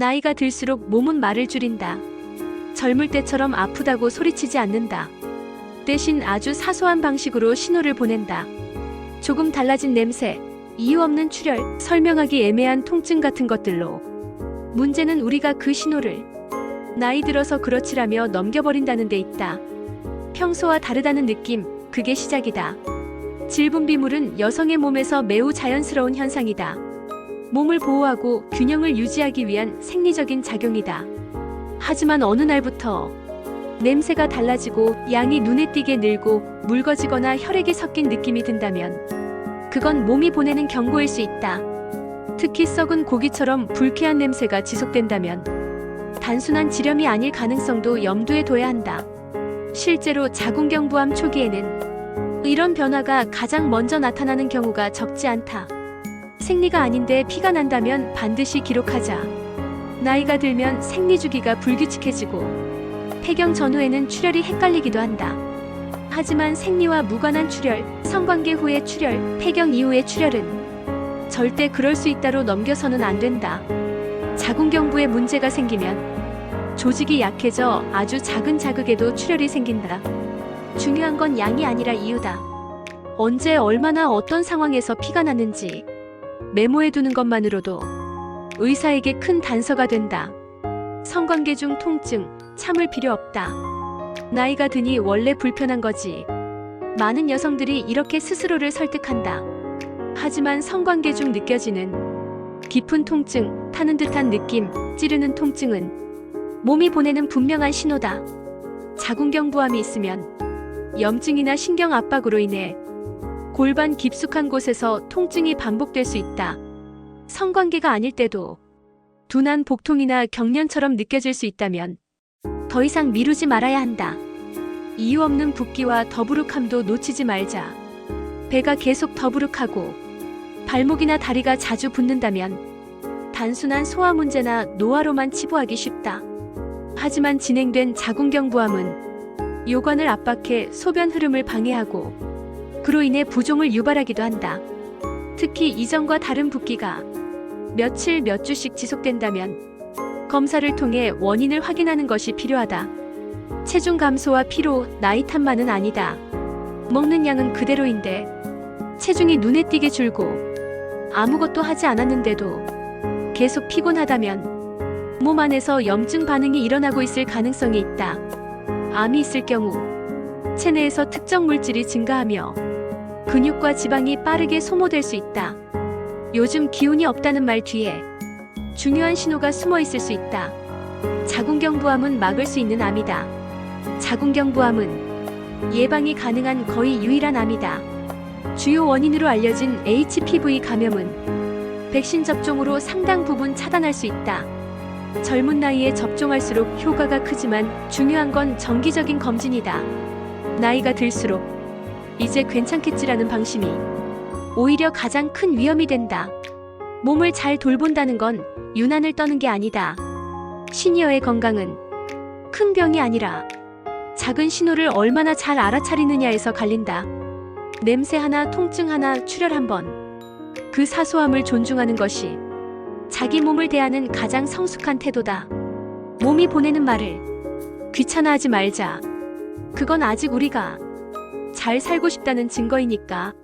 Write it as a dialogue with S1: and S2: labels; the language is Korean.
S1: 나이가 들수록 몸은 말을 줄인다. 젊을 때처럼 아프다고 소리치지 않는다. 대신 아주 사소한 방식으로 신호를 보낸다. 조금 달라진 냄새, 이유 없는 출혈, 설명하기 애매한 통증 같은 것들로. 문제는 우리가 그 신호를 나이 들어서 그렇지라며 넘겨버린다는 데 있다. 평소와 다르다는 느낌, 그게 시작이다. 질분비물은 여성의 몸에서 매우 자연스러운 현상이다. 몸을 보호하고 균형을 유지하기 위한 생리적인 작용이다. 하지만 어느 날부터 냄새가 달라지고 양이 눈에 띄게 늘고 묽어지거나 혈액이 섞인 느낌이 든다면 그건 몸이 보내는 경고일 수 있다. 특히 썩은 고기처럼 불쾌한 냄새가 지속된다면 단순한 질염이 아닐 가능성도 염두에 둬야 한다. 실제로 자궁경부암 초기에는 이런 변화가 가장 먼저 나타나는 경우가 적지 않다. 생리가 아닌데 피가 난다면 반드시 기록하자. 나이가 들면 생리주기가 불규칙해지고 폐경 전후에는 출혈이 헷갈리기도 한다. 하지만 생리와 무관한 출혈, 성관계 후의 출혈, 폐경 이후의 출혈은 절대 그럴 수 있다로 넘겨서는 안 된다. 자궁경부에 문제가 생기면 조직이 약해져 아주 작은 자극에도 출혈이 생긴다. 중요한 건 양이 아니라 이유다. 언제 얼마나 어떤 상황에서 피가 났는지 메모해 두는 것만으로도 의사에게 큰 단서가 된다. 성관계 중 통증, 참을 필요 없다. 나이가 드니 원래 불편한 거지. 많은 여성들이 이렇게 스스로를 설득한다. 하지만 성관계 중 느껴지는 깊은 통증, 타는 듯한 느낌, 찌르는 통증은 몸이 보내는 분명한 신호다. 자궁경부암이 있으면 염증이나 신경 압박으로 인해 골반 깊숙한 곳에서 통증이 반복될 수 있다. 성관계가 아닐 때도 둔한 복통이나 경련처럼 느껴질 수 있다면 더 이상 미루지 말아야 한다. 이유 없는 붓기와 더부룩함도 놓치지 말자. 배가 계속 더부룩하고 발목이나 다리가 자주 붓는다면 단순한 소화 문제나 노화로만 치부하기 쉽다. 하지만 진행된 자궁경부암은 요관을 압박해 소변 흐름을 방해하고 그로 인해 부종을 유발하기도 한다. 특히 이전과 다른 붓기가 며칠 몇 주씩 지속된다면 검사를 통해 원인을 확인하는 것이 필요하다. 체중 감소와 피로, 나이 탓만은 아니다. 먹는 양은 그대로인데 체중이 눈에 띄게 줄고 아무것도 하지 않았는데도 계속 피곤하다면 몸 안에서 염증 반응이 일어나고 있을 가능성이 있다. 암이 있을 경우 체내에서 특정 물질이 증가하며 근육과 지방이 빠르게 소모될 수 있다. 요즘 기운이 없다는 말 뒤에 중요한 신호가 숨어 있을 수 있다. 자궁경부암은 막을 수 있는 암이다. 자궁경부암은 예방이 가능한 거의 유일한 암이다. 주요 원인으로 알려진 HPV 감염은 백신 접종으로 상당 부분 차단할 수 있다. 젊은 나이에 접종할수록 효과가 크지만 중요한 건 정기적인 검진이다. 나이가 들수록 이제 괜찮겠지라는 방심이 오히려 가장 큰 위험이 된다. 몸을 잘 돌본다는 건 유난을 떠는 게 아니다. 시니어의 건강은 큰 병이 아니라 작은 신호를 얼마나 잘 알아차리느냐에서 갈린다. 냄새 하나, 통증 하나, 출혈 한 번. 그 사소함을 존중하는 것이 자기 몸을 대하는 가장 성숙한 태도다. 몸이 보내는 말을 귀찮아하지 말자. 그건 아직 우리가 잘 살고 싶다는 증거이니까.